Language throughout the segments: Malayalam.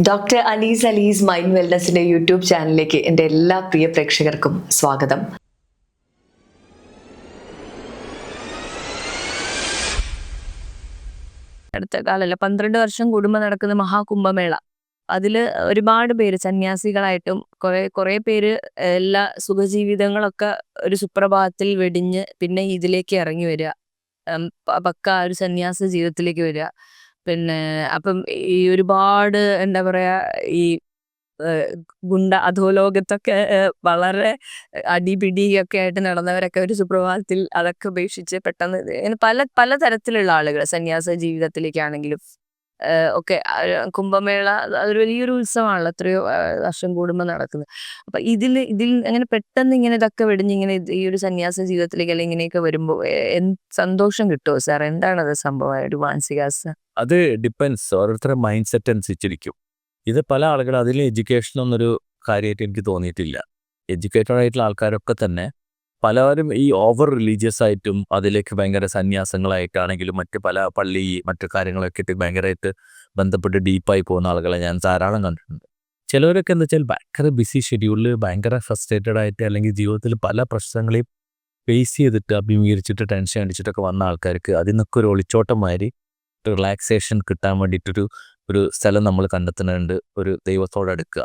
ഡോക്ടർ അലീസ് മൈൻഡ് വെൽനസിന്റെ യൂട്യൂബ് ചാനലിലേക്ക് എൻ്റെ എല്ലാ പ്രിയ പ്രേക്ഷകർക്കും സ്വാഗതം. അടുത്ത കാലല്ല 12 വർഷം കൂടുമ്പോൾ നടക്കുന്ന മഹാകുംഭമേള. അതില് ഒരുപാട് പേര് സന്യാസികളായിട്ടും കുറെ പേര് എല്ലാ സുഖജീവിതങ്ങളൊക്കെ ഒരു സുപ്രഭാതത്തിൽ വെടിഞ്ഞ് പിന്നെ ഇതിലേക്ക് ഇറങ്ങി വരിക. പക്ക ഒരു സന്യാസ ജീവിതത്തിലേക്ക് വരിക. പിന്നെ അപ്പം ഈ ഒരുപാട് എന്താ പറയാ ഈ അധോലോകത്തൊക്കെ വളരെ അടിപിടിയൊക്കെ ആയിട്ട് നടന്നവരൊക്കെ ഒരു സുപ്രഭാതത്തിൽ അതൊക്കെ ഉപേക്ഷിച്ച് പെട്ടെന്ന് ഇങ്ങനെ പല പല തരത്തിലുള്ള ആളുകൾ സന്യാസ ജീവിതത്തിലേക്കാണെങ്കിലും ഒക്കെ കുംഭമേള അതൊരു വലിയൊരു ഉത്സവമാണല്ലോ, എത്രയോ വർഷം കൂടുമ്പോൾ നടക്കുന്നത്. അപ്പൊ ഇതിൽ അങ്ങനെ പെട്ടെന്ന് ഇങ്ങനെ ഇതൊക്കെ വെടിഞ്ഞ് ഇങ്ങനെ ഈ ഒരു സന്യാസ ജീവിതത്തിലേക്ക് അല്ലെങ്കിൽ ഇങ്ങനെയൊക്കെ വരുമ്പോൾ സന്തോഷം കിട്ടുമോ സാർ? എന്താണത് സംഭവം, ഒരു മാനസികാവസ്ഥ? അത് ഡിപ്പെൻസ്, ഓരോരുത്തരുടെ മൈൻഡ് സെറ്റ് അനുസരിച്ചിരിക്കും. ഇത് പല ആളുകൾ അതിൽ എഡ്യൂക്കേഷൻ എന്നൊരു കാര്യമായിട്ട് എനിക്ക് തോന്നിയിട്ടില്ല. എഡ്യൂക്കേറ്റഡ് ആയിട്ടുള്ള ആൾക്കാരൊക്കെ തന്നെ പലരും ഈ ഓവർ റിലീജിയസ് ആയിട്ടും അതിലേക്ക് ഭയങ്കര സന്യാസങ്ങളായിട്ടാണെങ്കിലും മറ്റ് പല പള്ളി മറ്റു കാര്യങ്ങളൊക്കെ ആയിട്ട് ഭയങ്കരമായിട്ട് ബന്ധപ്പെട്ട് ഡീപ്പായി പോകുന്ന ആളുകളെ ഞാൻ ധാരാളം കണ്ടിട്ടുണ്ട്. ചിലവരൊക്കെ എന്താ വെച്ചാൽ ഭയങ്കര ബിസി ഷെഡ്യൂളിൽ ഭയങ്കര ഫ്രസ്ട്രേറ്റഡ് ആയിട്ട് അല്ലെങ്കിൽ ജീവിതത്തിൽ പല പ്രശ്നങ്ങളെയും ഫേസ് ചെയ്തിട്ട് അഭിമുഖീകരിച്ചിട്ട് ടെൻഷൻ അടിച്ചിട്ടൊക്കെ വന്ന ആൾക്കാർക്ക് അതിൽ നിന്നൊക്കെ ഒരു ഒളിച്ചോട്ടം മാതിരി റിലാക്സേഷൻ കിട്ടാൻ വേണ്ടിയിട്ടൊരു സ്ഥലം നമ്മൾ കണ്ടെത്തുന്നുണ്ട്, ഒരു ദൈവത്തോട് അടുക്കുക.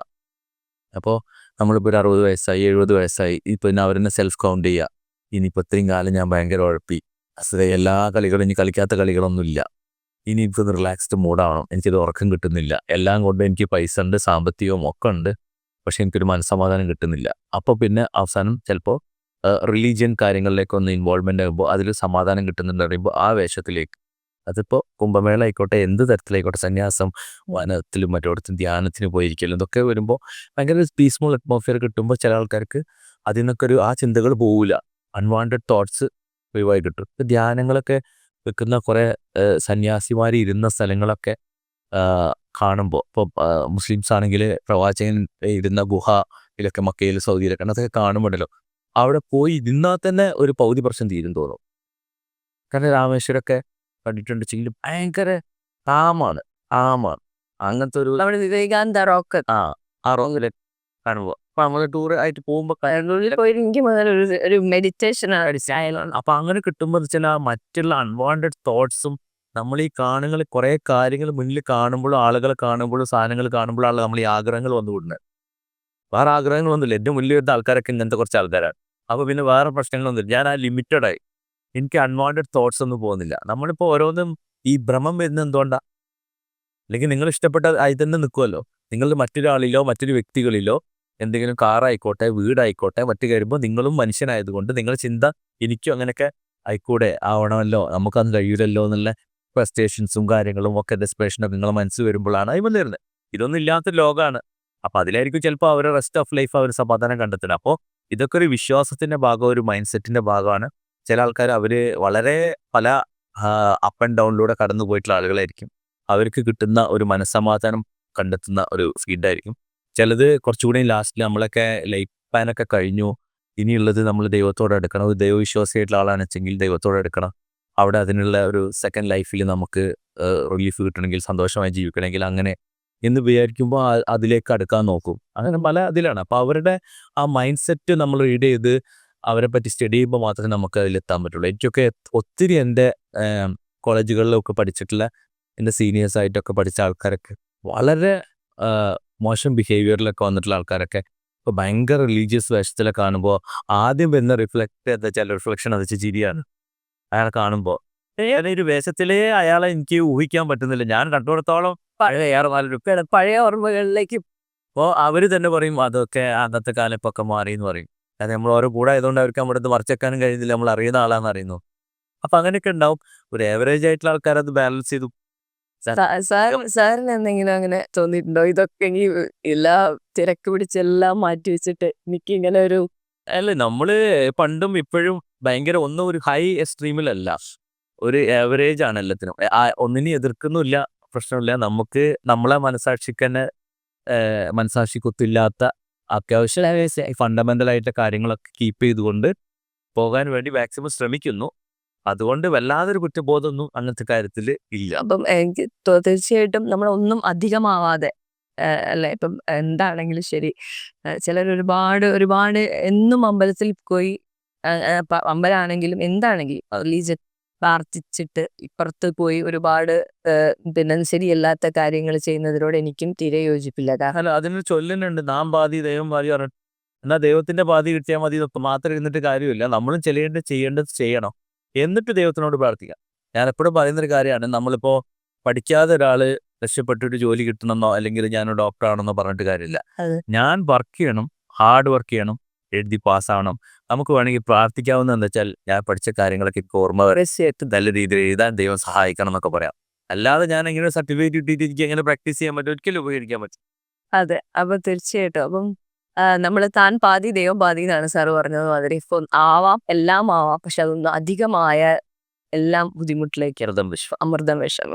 അപ്പോൾ നമ്മളിപ്പോൾ ഒരു 60 വയസ്സായി 70 വയസ്സായി പിന്നെ അവരെന്നെ സെൽഫ് കൗണ്ട് ചെയ്യുക. ഇനിയിപ്പോൾ ഇത്രയും കാലം ഞാൻ ഭയങ്കര ഉഴപ്പി, എല്ലാ കളികളും ഇനി കളിക്കാത്ത കളികളൊന്നുമില്ല, ഇനി എനിക്കൊന്ന് റിലാക്സ്ഡ് മൂഡാവണം, എനിക്കിത് ഉറക്കം കിട്ടുന്നില്ല, എല്ലാം കൊണ്ട് എനിക്ക് പൈസ ഉണ്ട്, സാമ്പത്തികവും ഒക്കെ ഉണ്ട്, പക്ഷെ എനിക്കൊരു മനസ്സമാധാനം കിട്ടുന്നില്ല. അപ്പോൾ പിന്നെ അവസാനം ചിലപ്പോൾ റിലീജിയൻ കാര്യങ്ങളിലേക്കൊന്ന് ഇൻവോൾവ്മെൻ്റ് ആകുമ്പോൾ അതിൽ സമാധാനം കിട്ടുന്നുണ്ട് പറയുമ്പോൾ ആ വേഷത്തിലേക്ക്, അതിപ്പോൾ കുംഭമേള ആയിക്കോട്ടെ എന്ത് തരത്തിലായിക്കോട്ടെ, സന്യാസം, വനത്തിലും മറ്റോടത്തും ധ്യാനത്തിന് പോയിരിക്കലും ഇതൊക്കെ വരുമ്പോൾ ഭയങ്കര പീസ്ഫുൾ അറ്റ്മോസ്ഫിയർ കിട്ടുമ്പോൾ ചില ആൾക്കാർക്ക് അതിൽ നിന്നൊക്കെ ആ ചിന്തകൾ പോവില്ല, അൺവാണ്ടഡ് തോട്ട്സ് ഒഴിവായി കിട്ടും. ഇപ്പം ധ്യാനങ്ങളൊക്കെ വെക്കുന്ന കുറേ സന്യാസിമാർ ഇരുന്ന സ്ഥലങ്ങളൊക്കെ കാണുമ്പോൾ, ഇപ്പോൾ മുസ്ലിംസ് ആണെങ്കിൽ പ്രവാചകൻ ഇരുന്ന ഗുഹയിലൊക്കെ മക്കയിൽ സൗദിയിലൊക്കെ അതൊക്കെ കാണുമ്പോഴല്ലോ അവിടെ പോയി ഇരുന്നാൽ തന്നെ ഒരു പകുതി പ്രശ്നം തീരും തോന്നും. കാരണം രാമേശ്വരമൊക്കെ കണ്ടിട്ടുണ്ട് വെച്ചെങ്കിൽ ഭയങ്കര കാമാണ് അങ്ങനത്തെ ഒരു വിവേകാനന്ദ റോക്ക് ആ റോങ്ങില് കാണുമ്പോൾ അപ്പൊ നമ്മൾ ടൂർ ആയിട്ട് പോകുമ്പോൾ ഒരു മെഡിറ്റേഷൻ അപ്പൊ അങ്ങനെ കിട്ടുമ്പോൾ ചില മറ്റുള്ള അൺവാണ്ടഡ് തോട്ട്സും നമ്മൾ ഈ കാണുകൾ കുറെ കാര്യങ്ങൾ മുന്നിൽ കാണുമ്പോഴും ആളുകളെ കാണുമ്പോഴും സാധനങ്ങൾ കാണുമ്പോഴാണ് നമ്മൾ ഈ ആഗ്രഹങ്ങൾ വന്നുകൂടുന്നത്. വേറെ ആഗ്രഹങ്ങളൊന്നുമില്ല, എൻ്റെ മുന്നിൽ വരുന്ന ആൾക്കാരൊക്കെ ഇങ്ങനത്തെ കുറച്ച് ആൾക്കാരാണ്. അപ്പോൾ പിന്നെ വേറെ പ്രശ്നങ്ങളൊന്നുമില്ല, ഞാൻ ആ ലിമിറ്റഡായി, എനിക്ക് അൺവാണ്ടഡ് തോട്ട്സ് ഒന്നും പോകുന്നില്ല. നമ്മളിപ്പോൾ ഓരോന്നും ഈ ഭ്രമം വരുന്നത് എന്തുകൊണ്ടാണ്? അല്ലെങ്കിൽ നിങ്ങൾ ഇഷ്ടപ്പെട്ട ആയി തന്നെ നിൽക്കുമല്ലോ. നിങ്ങൾ മറ്റൊരാളിലോ മറ്റൊരു വ്യക്തികളിലോ എന്തെങ്കിലും കാറായിക്കോട്ടെ വീടായിക്കോട്ടെ മറ്റു കയറുമ്പോൾ നിങ്ങളും മനുഷ്യനായതുകൊണ്ട് നിങ്ങളുടെ ചിന്ത എനിക്കും അങ്ങനെയൊക്കെ ആയിക്കൂടെ, ആവണമല്ലോ, നമുക്കത് കഴിയില്ലല്ലോ എന്നുള്ള ഫ്രസ്ട്രേഷൻസും കാര്യങ്ങളും ഒക്കെ ഡെസ്പിറേഷനൊക്കെ നിങ്ങളെ മനസ്സ് വരുമ്പോഴാണ് അതിൽ വരുന്നത്. ഇതൊന്നും ഇല്ലാത്ത ലോകമാണ്. അപ്പോൾ അതിലായിരിക്കും ചിലപ്പോൾ അവരുടെ റെസ്റ്റ് ഓഫ് ലൈഫ് അവർ സമാധാനം കണ്ടെത്തുന്നത്. അപ്പോൾ ഇതൊക്കെ ഒരു വിശ്വാസത്തിൻ്റെ ഭാഗം, ഒരു മൈൻഡ് സെറ്റിൻ്റെ ഭാഗമാണ്. ചില ആൾക്കാർ അവർ വളരെ പല അപ്പ് ആൻഡ് ഡൗണിലൂടെ കടന്നു പോയിട്ടുള്ള ആളുകളായിരിക്കും. അവർക്ക് കിട്ടുന്ന ഒരു മനസ്സമാധാനം കണ്ടെത്തുന്ന ഒരു ഫീഡായിരിക്കും. ചിലത് കുറച്ചുകൂടി ലാസ്റ്റിൽ നമ്മളൊക്കെ ലൈഫ് പ്ലാനൊക്കെ കഴിഞ്ഞു, ഇനിയുള്ളത് നമ്മൾ ദൈവത്തോടെ എടുക്കണം, ഒരു ദൈവവിശ്വാസിയായിട്ടുള്ള ആളാണെന്ന് വെച്ചെങ്കിൽ ദൈവത്തോടെ എടുക്കണം. അവിടെ അതിനുള്ള ഒരു സെക്കൻഡ് ലൈഫിൽ നമുക്ക് റിലീഫ് കിട്ടണമെങ്കിൽ, സന്തോഷമായി ജീവിക്കണമെങ്കിൽ അങ്ങനെ എന്ന് വിചാരിക്കുമ്പോൾ അതിലേക്ക് അടുക്കാൻ നോക്കും. അങ്ങനെ പല അതിലാണ്. അപ്പോൾ അവരുടെ ആ മൈൻഡ് സെറ്റ് നമ്മൾ റീഡ് ചെയ്ത് അവരെ പറ്റി സ്റ്റഡി ചെയ്യുമ്പോൾ മാത്രമേ നമുക്ക് അതിലെത്താൻ പറ്റുള്ളൂ. എനിക്കൊക്കെ ഒത്തിരി എൻ്റെ കോളേജുകളിലൊക്കെ പഠിച്ചിട്ടുള്ള എൻ്റെ സീനിയേഴ്സായിട്ടൊക്കെ പഠിച്ച ആൾക്കാരൊക്കെ വളരെ മോശം ബിഹേവിയറിലൊക്കെ വന്നിട്ടുള്ള ആൾക്കാരൊക്കെ ഇപ്പോൾ ഭയങ്കര റിലീജിയസ് വേഷത്തിലൊക്കെ കാണുമ്പോൾ ആദ്യം വരുന്ന റിഫ്ലക്ഷൻ അത് വെച്ച് ചിരിയാണ് അയാളെ കാണുമ്പോൾ. ഒരു വേഷത്തിലേ അയാളെ എനിക്ക് ഊഹിക്കാൻ പറ്റുന്നില്ല. ഞാൻ കണ്ടുകൊടുത്തോളം പഴയ ഓർമ്മകളിലേക്ക്. അപ്പോൾ അവർ തന്നെ പറയും അതൊക്കെ അന്നത്തെ കാലം ഇപ്പൊക്കെ മാറി എന്ന് പറയും. അത് നമ്മൾ ഓരോ കൂടെ ആയതുകൊണ്ട് അവർക്ക് നമ്മുടെ അടുത്ത് മറച്ചേക്കാനും കഴിയുന്നില്ല, നമ്മൾ അറിയുന്ന ആളാന്ന് അറിയുന്നു. അപ്പം അങ്ങനെയൊക്കെ ഉണ്ടാവും. ഒരു ആവറേജ് ആയിട്ടുള്ള ആൾക്കാരത് ബാലൻസ് ചെയ്തു. സാറിന് എന്തെങ്കിലും അങ്ങനെ തോന്നിയിട്ടുണ്ടോ? ഇതൊക്കെ ഇനി എല്ലാ തിരക്ക് പിടിച്ചെല്ലാം മാറ്റി വെച്ചിട്ട് എനിക്ക് ഇങ്ങനെ ഒരു അല്ല, നമ്മള് പണ്ടും ഇപ്പോഴും ഭയങ്കര ഒന്നും ഒരു ഹൈ എക്സ്ട്രീമിലല്ല, ഒരു ആവറേജ് ആണ് എല്ലാത്തിനും. ഒന്നിനെ എതിർക്കുന്നില്ല, പ്രശ്നമില്ല. നമുക്ക് നമ്മളെ മനസാക്ഷിക്ക് തന്നെ മനസാക്ഷിക്കൊത്തില്ലാത്ത അത്യാവശ്യ ഫണ്ടമെന്റൽ ആയിട്ടുള്ള കാര്യങ്ങളൊക്കെ കീപ്പ് ചെയ്തുകൊണ്ട് പോകാൻ വേണ്ടി മാക്സിമം ശ്രമിക്കുന്നു. അതുകൊണ്ട് വല്ലാതൊരു കുറ്റബോധമൊന്നും അങ്ങനത്തെ കാര്യത്തിൽ ഇല്ല. അപ്പം എനിക്ക് തീർച്ചയായിട്ടും നമ്മളൊന്നും അധികമാവാതെ അല്ലെ ഇപ്പം എന്താണെങ്കിലും ശരി, ചിലർ ഒരുപാട് ഒരുപാട് എന്നും അമ്പലത്തിൽ പോയി, അമ്പലമാണെങ്കിലും എന്താണെങ്കിലും റിലീജിയൻ പ്രാർത്ഥിച്ചിട്ട് ഇപ്പുറത്ത് പോയി ഒരുപാട് പിന്നെ ശരിയല്ലാത്ത കാര്യങ്ങൾ ചെയ്യുന്നതിനോട് എനിക്കും തീരെ യോജിപ്പില്ല. കാരണം അല്ല അതിനൊരു ചൊല്ലുന്നുണ്ട്, നാം പാതി ദൈവം പാതി പറഞ്ഞിട്ട്. എന്നാൽ ദൈവത്തിന്റെ പാതി കിട്ടിയാൽ മതി എന്നൊക്കെ മാത്രം ഇരുന്നിട്ട് കാര്യമില്ല. നമ്മളും ചെയ്യേണ്ടത് ചെയ്യണം, എന്നിട്ട് ദൈവത്തിനോട് പ്രാർത്ഥിക്കാം. ഞാൻ എപ്പോഴും പറയുന്നൊരു കാര്യമാണ്, നമ്മളിപ്പോൾ പഠിക്കാതെ ഒരാള് രക്ഷപ്പെട്ടിട്ട് ജോലി കിട്ടണമെന്നോ അല്ലെങ്കിൽ ഞാൻ ഡോക്ടറാണെന്നോ പറഞ്ഞിട്ട് കാര്യമില്ല. അത് ഞാൻ വർക്ക് ചെയ്യണം, ഹാർഡ് വർക്ക് ചെയ്യണം, എഴുതി പാസ്സാവണം. നമുക്ക് വേണമെങ്കിൽ പ്രാർത്ഥിക്കാവുന്ന എന്താ വെച്ചാൽ ഞാൻ പഠിച്ച കാര്യങ്ങളൊക്കെ എനിക്ക് ഓർമ്മ തീർച്ചയായിട്ടും നല്ല രീതിയിൽ എഴുതാൻ ദൈവം സഹായിക്കണം എന്നൊക്കെ പറയാം. അല്ലാതെ ഞാൻ എങ്ങനെ സർട്ടിഫിക്കറ്റ് കിട്ടിയിട്ട് എനിക്ക് എങ്ങനെ പ്രാക്ടീസ് ചെയ്യാൻ പറ്റും, ഒരിക്കലും ഉപകരിക്കാൻ പറ്റും. അതെ. അപ്പൊ തീർച്ചയായിട്ടും അപ്പം നമ്മള് താൻ പാതി ദൈവം പാതി എന്നാണ് സാറ് പറഞ്ഞത് മാതിരി. ഇപ്പൊ ആവാം, എല്ലാം ആവാം. പക്ഷെ അതൊന്നും അധികമായ എല്ലാം ബുദ്ധിമുട്ടിലേക്ക് വ്രതം വിശ്വം. അമൃതം വിഷം.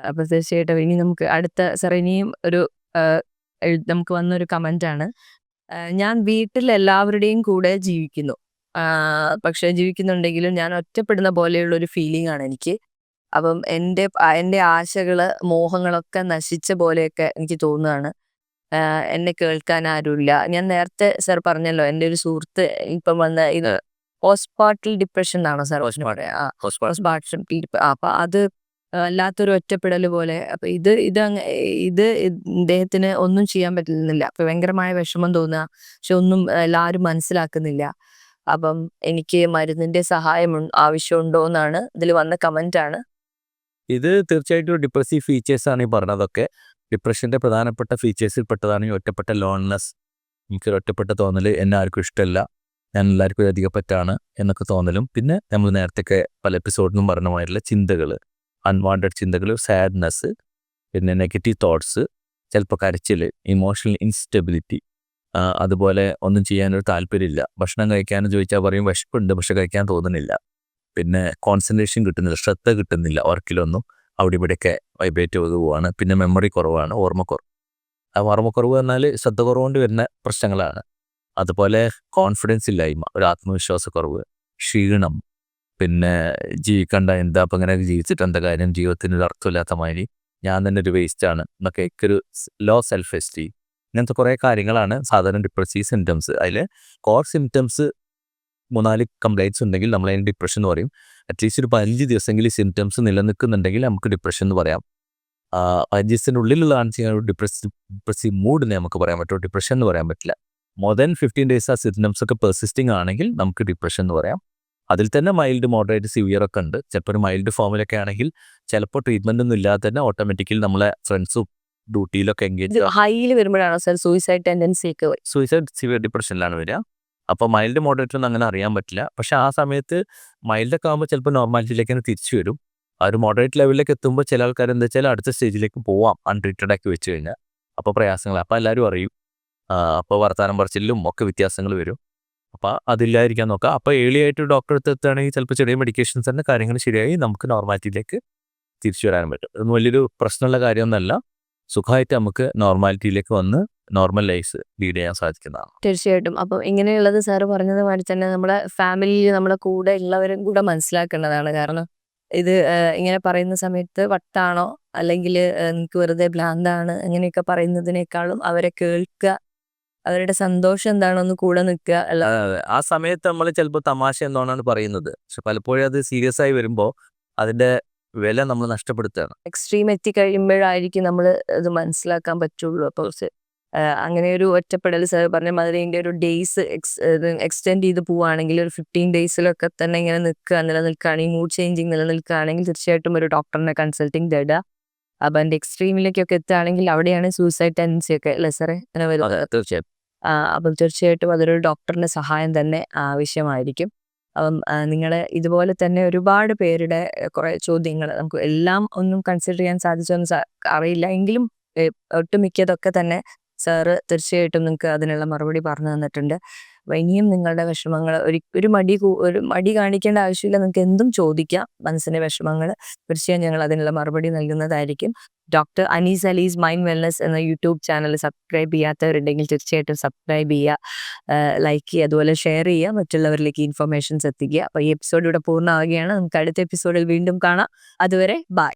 അപ്പൊ തീർച്ചയായിട്ടും ഇനി നമുക്ക് അടുത്ത സാർ ഇനിയും ഒരു നമുക്ക് വന്നൊരു കമന്റ് ആണ്. ഞാൻ വീട്ടിൽ എല്ലാവരുടെയും കൂടെ ജീവിക്കുന്നു. പക്ഷെ ജീവിക്കുന്നുണ്ടെങ്കിലും ഞാൻ ഒറ്റപ്പെടുന്ന പോലെയുള്ള ഒരു ഫീലിംഗ് ആണ് എനിക്ക്. അപ്പം എൻ്റെ ആശകള് മോഹങ്ങളൊക്കെ നശിച്ച പോലെയൊക്കെ എനിക്ക് തോന്നുകയാണ്. എന്നെ കേൾക്കാൻ ആരുമില്ല. ഞാൻ നേരത്തെ സാർ പറഞ്ഞല്ലോ, എൻ്റെ ഒരു സുഹൃത്ത് ഇപ്പം വന്ന ഇത് പോസ്റ്റ്പാർട്ടൽ ഡിപ്രഷൻ എന്നാണോ സാർ പറയാ? പോസ്റ്റ്പാർട്ടം അപ്പൊ അത് വല്ലാത്തൊരു ഒറ്റപ്പെടൽ പോലെ. അപ്പൊ ഇത് ഇദ്ദേഹത്തിന് ഒന്നും ചെയ്യാൻ പറ്റുന്നില്ല. അപ്പൊ ഭയങ്കരമായ വിഷമം തോന്നുക. പക്ഷെ ഒന്നും എല്ലാവരും മനസ്സിലാക്കുന്നില്ല. അപ്പം എനിക്ക് മരുന്നിന്റെ സഹായം ആവശ്യമുണ്ടോ എന്നാണ് ഇതിൽ വന്ന കമന്റ് ആണ്. ഇത് തീർച്ചയായിട്ടും ഡിപ്രസീവ് ഫീച്ചേഴ്സ് ആണ് ഈ പറഞ്ഞതൊക്കെ. ഡിപ്രഷന്റെ പ്രധാനപ്പെട്ട ഫീച്ചേഴ്സിൽ പെട്ടതാണ് ഈ ഒറ്റപ്പെട്ട ലോൺനെസ്. എനിക്കൊരു ഒറ്റപ്പെട്ട തോന്നൽ, എന്നെ ആർക്കും ഇഷ്ടമല്ല, ഞാൻ എല്ലാവർക്കും ഒരു അധികപ്പറ്റാണ് എന്നൊക്കെ തോന്നലും, പിന്നെ നമ്മൾ നേരത്തെ പല എപ്പിസോഡിലും പറഞ്ഞ മാതിരിയുള്ള ചിന്തകൾ, അൺവാണ്ടഡ് ചിന്തകൾ, സാഡ്നെസ്, പിന്നെ നെഗറ്റീവ് തോട്ട്സ്, ചിലപ്പോൾ കരച്ചിൽ, ഇമോഷണൽ ഇൻസ്റ്റെബിലിറ്റി, അതുപോലെ ഒന്നും ചെയ്യാനൊരു താല്പര്യമില്ല. ഭക്ഷണം കഴിക്കാനും ചോദിച്ചാൽ പറയും വിശപ്പുണ്ട് പക്ഷെ കഴിക്കാൻ തോന്നുന്നില്ല. പിന്നെ കോൺസെൻട്രേഷൻ കിട്ടുന്നില്ല, ശ്രദ്ധ കിട്ടുന്നില്ല വർക്കിലൊന്നും, അവിടെ ഇവിടെയൊക്കെ വൈബ്രേറ്റ് ചെയ്ത് പോവാണ്. പിന്നെ മെമ്മറി കുറവാണ്, ഓർമ്മക്കുറവ്. ആ ഓർമ്മക്കുറവ് എന്നാൽ ശ്രദ്ധ കുറവുകൊണ്ട് വരുന്ന പ്രശ്നങ്ങളാണ്. അതുപോലെ കോൺഫിഡൻസ് ഇല്ലായ്മ, ഒരു ആത്മവിശ്വാസക്കുറവ്, ക്ഷീണം, പിന്നെ ജീവിക്കണ്ട എന്താ അപ്പം ഇങ്ങനെ ജീവിച്ചിട്ട് എന്താ കാര്യം, ജീവിതത്തിന് ഒരു അർത്ഥമില്ലാത്ത മാതിരി, ഞാൻ തന്നെ ഒരു വേസ്റ്റാണ് എന്നൊക്കെ ഒരു ലോ സെൽഫ് എസ്റ്റീം, ഇങ്ങനത്തെ കുറേ കാര്യങ്ങളാണ് സാധാരണ ഡിപ്രസീവ് സിംറ്റംസ്. അതിൽ കോർ സിംറ്റംസ് 3-4 കംപ്ലൈൻറ്റ്സ് ഉണ്ടെങ്കിൽ നമ്മൾ അതിന് ഡിപ്രഷൻ എന്ന് പറയും. അറ്റ്ലീസ്റ്റ് ഒരു 15 ദിവസമെങ്കിലും ഈ സിംറ്റംസ് നിലനിൽക്കുന്നുണ്ടെങ്കിൽ നമുക്ക് ഡിപ്രഷൻ എന്ന് പറയാം. 15 ദിവസത്തിൻ്റെ ഉള്ളിലുള്ളതാണ് ചെയ്യാൻ ഡിപ്രസീവ് മൂഡിനെ നമുക്ക് പറയാൻ പറ്റുമോ, ഡിപ്രഷൻ എന്ന് പറയാൻ പറ്റില്ല. മോർ ദാൻ 15 ഡേയ്സ് ആ സിംറ്റംസ് ഒക്കെ പെർസിസ്റ്റിംഗ് ആണെങ്കിൽ നമുക്ക് ഡിപ്രഷൻ എന്ന് പറയാം. അതിൽ തന്നെ മൈൽഡ്, മോഡറേറ്റ്, സിവിയർ ഒക്കെ ഉണ്ട്. ചിലപ്പോൾ ഒരു മൈൽഡ് ഫോമിലൊക്കെ ആണെങ്കിൽ ചിലപ്പോൾ ട്രീറ്റ്മെൻ്റ് ഒന്നും ഇല്ലാതെ തന്നെ ഓട്ടോമാറ്റിക്കലി നമ്മളെ ഫ്രണ്ട്സും ഡ്യൂട്ടിയിലൊക്കെ എൻഗേജ് ഹൈയിൽ വരുമ്പോഴാണോ സാർ സൂയിസൈഡ് ടെൻഡൻസി ഒക്കെ സൂയിസൈഡ് സിവിയർ ഡിപ്രഷനിലാണ് വരിക. അപ്പോൾ മൈൽഡ് മോഡറേറ്റ് ഒന്നും അങ്ങനെ അറിയാൻ പറ്റില്ല. പക്ഷെ ആ സമയത്ത് മൈൽഡൊക്കെ ആകുമ്പോൾ ചിലപ്പോൾ നോർമാലിറ്റിയിലേക്ക് തന്നെ തിരിച്ചു വരും. ആ ഒരു മോഡറേറ്റ് ലെവലിലേക്ക് എത്തുമ്പോൾ ചില ആൾക്കാർ എന്താ വെച്ചാൽ അടുത്ത സ്റ്റേജിലേക്ക് പോവാം അൺട്രീറ്റഡ് ആക്കി വെച്ച് കഴിഞ്ഞാൽ. അപ്പോൾ പ്രയാസങ്ങൾ, അപ്പോൾ എല്ലാവരും അറിയും. അപ്പോൾ വർത്തമാനം പറച്ചിലും ഒക്കെ വ്യത്യാസങ്ങൾ വരും. അപ്പോൾ അതില്ലാതിരിക്കാൻ നോക്കുക. അപ്പോൾ ഏർലി ആയിട്ട് ഡോക്ടറെ അടുത്ത് എത്തുകയാണെങ്കിൽ ചിലപ്പോൾ ചെറിയ മെഡിക്കേഷൻസ് തന്നെ കാര്യങ്ങൾ ശരിയായി നമുക്ക് നോർമാലിറ്റിയിലേക്ക് തിരിച്ചു വരാനും പറ്റും. അതൊന്നും വലിയൊരു പ്രശ്നമുള്ള കാര്യമൊന്നുമല്ല. സുഖമായിട്ട് നമുക്ക് നോർമാലിറ്റിയിലേക്ക് വന്ന് നോർമൽ ലൈഫ് ലീഡ് ചെയ്യാൻ സാധിക്കുന്നതാണ്. തീർച്ചയായിട്ടും. അപ്പം ഇങ്ങനെയുള്ളത് സാറ് പറഞ്ഞത് മാതിരി തന്നെ നമ്മുടെ ഫാമിലിയിൽ നമ്മുടെ കൂടെ ഉള്ളവരും കൂടെ മനസ്സിലാക്കേണ്ടതാണ്. കാരണം ഇത് ഇങ്ങനെ പറയുന്ന സമയത്ത് വട്ടാണോ അല്ലെങ്കിൽ നിനക്ക് വെറുതെ ഭ്രാന്താണ് അങ്ങനെയൊക്കെ പറയുന്നതിനേക്കാളും അവരെ കേൾക്കുക, അവരുടെ സന്തോഷം എന്താണെന്ന് കൂടെ നിൽക്കുക. അതെ, ആ സമയത്ത് നമ്മൾ ചിലപ്പോൾ തമാശ എന്നോണാണ് പറയുന്നത്, പക്ഷെ പലപ്പോഴും അത് സീരിയസ് ആയി വരുമ്പോൾ അതിൻ്റെ വില നമ്മൾ നഷ്ടപ്പെടുത്തുകയാണ്. എക്സ്ട്രീം എത്തിക്കഴിയുമ്പോഴായിരിക്കും നമ്മൾ ഇത് മനസ്സിലാക്കാൻ പറ്റുള്ളൂ. അപ്പോൾ അങ്ങനെ ഒരു ഒറ്റപ്പെടൽ സാർ പറഞ്ഞ മാതിരി ഇതിൻ്റെ ഒരു ഡേയ്സ് എക്സ്റ്റെൻഡ് ചെയ്ത് പോവുകയാണെങ്കിൽ ഒരു 15 ഡേയ്സിലൊക്കെ തന്നെ ഇങ്ങനെ നിലനിൽക്കുകയാണെങ്കിൽ, മൂഡ് ചേഞ്ചിങ് നിലനിൽക്കുകയാണെങ്കിൽ തീർച്ചയായിട്ടും ഒരു ഡോക്ടറിനെ കൺസൾട്ടിങ് തേടുക. അപ്പം അതിൻ്റെ എക്സ്ട്രീമിലേക്കൊക്കെ എത്തുകയാണെങ്കിൽ അവിടെയാണ് സൂയിസൈഡ് ടെൻഡൻസി ഒക്കെ അല്ലേ സാറേ അങ്ങനെ വരുന്നത്. തീർച്ചയായും. അപ്പം തീർച്ചയായിട്ടും അതൊരു ഡോക്ടറിൻ്റെ സഹായം തന്നെ ആവശ്യമായിരിക്കും. അപ്പം നിങ്ങൾ ഇതുപോലെ തന്നെ ഒരുപാട് പേരുടെ കുറേ ചോദ്യങ്ങൾ നമുക്ക് എല്ലാം ഒന്നും കൺസിഡർ ചെയ്യാൻ സാധിച്ചൊന്നും അറിയില്ല എങ്കിലും ഒട്ടുമിക്കതൊക്കെ തന്നെ സാറ് തീർച്ചയായിട്ടും നിങ്ങൾക്ക് അതിനുള്ള മറുപടി പറഞ്ഞു തന്നിട്ടുണ്ട്. അപ്പം ഇനിയും നിങ്ങളുടെ വിഷമങ്ങൾ ഒരു മടി കാണിക്കേണ്ട ആവശ്യമില്ല. നിങ്ങൾക്ക് എന്തും ചോദിക്കാം, മനസ്സിൻ്റെ വിഷമങ്ങൾ. തീർച്ചയായും ഞങ്ങൾ അതിനുള്ള മറുപടി നൽകുന്നതായിരിക്കും. Doctor Anees Ali's mind wellness എന്ന യൂട്യൂബ് ചാനൽ സബ്സ്ക്രൈബ് ചെയ്യാത്തവരുണ്ടെങ്കിൽ തീർച്ചയായിട്ടും സബ്സ്ക്രൈബ് ചെയ്യുക, ലൈക്ക് ചെയ്യുക, അതുപോലെ ഷെയർ ചെയ്യുക, മറ്റുള്ളവരിലേക്ക് ഇൻഫർമേഷൻസ് എത്തിക്കുക. അപ്പോൾ ഈ എപ്പിസോഡ് ഇവിടെ പൂർണ്ണമാവുകയാണ്. നമുക്ക് അടുത്ത എപ്പിസോഡിൽ വീണ്ടും കാണാം. അതുവരെ ബൈ.